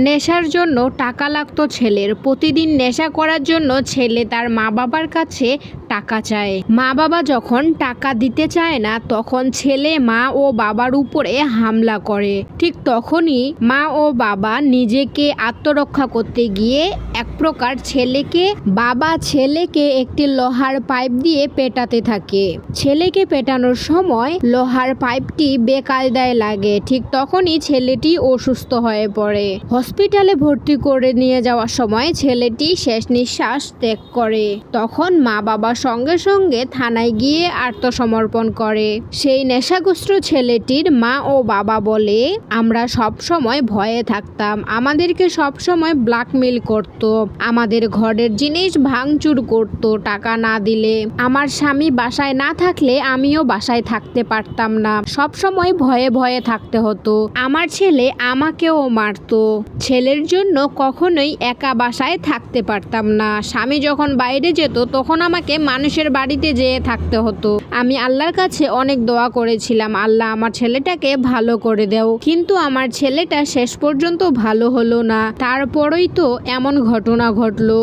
নেশার জন্য টাকা লাগতো ছেলের। প্রতিদিন নেশা করার জন্য ছেলে তার মা বাবার কাছে টাকা চায়। মা বাবা যখন টাকা দিতে চায় না, তখন ছেলে মা ও বাবার উপরে হামলা করে। ঠিক তখনই মা ও বাবা নিজেকে আত্মরক্ষা করতে গিয়ে এক প্রকার ছেলেকে একটি লোহার পাইপ দিয়ে পেটাতে থাকে। ছেলেকে পেটানোর সময় লোহার পাইপটি বেকায়দায় লাগে। ঠিক তখনই ছেলেটি অসুস্থ হয়ে পড়ে। হসপিটালে ভর্তি করে নিয়ে যাওয়ার সময় ছেলেটি শেষ নিঃশ্বাস ত্যাগ করে। তখন মা বাবা সঙ্গে সঙ্গে থানায় গিয়ে আত্মসমর্পণ করে। সেই নেশাগ্রস্ত ছেলেটির মা ও বাবা বলে, আমরা সব সময় ভয়ে থাকতাম, আমাদেরকে সব সময় ব্ল্যাকমেইল করত, আমাদের ঘরের জিনিস ভাঙচুর করত টাকা না দিলে। আমার স্বামী বাসায় না থাকলে আমিও বাসায় থাকতে পারতাম না, সব সময় ভয়ে ভয়ে থাকতে হতো। আমার ছেলে আমাকেও মারতো। ছেলের জন্য কখনোই একা বাসায় থাকতে পারতাম না। স্বামী যখন বাইরে যেত তখন আমাকে মানুষের বাড়িতে যেয়ে থাকতে হতো। আমি আল্লাহর কাছে অনেক দোয়া করেছিলাম, আল্লাহ আমার ছেলেটাকে ভালো করে দাও, কিন্তু আমার ছেলেটা শেষ পর্যন্ত ভালো হলো না। তারপরেই তো এমন ঘটনা ঘটলো।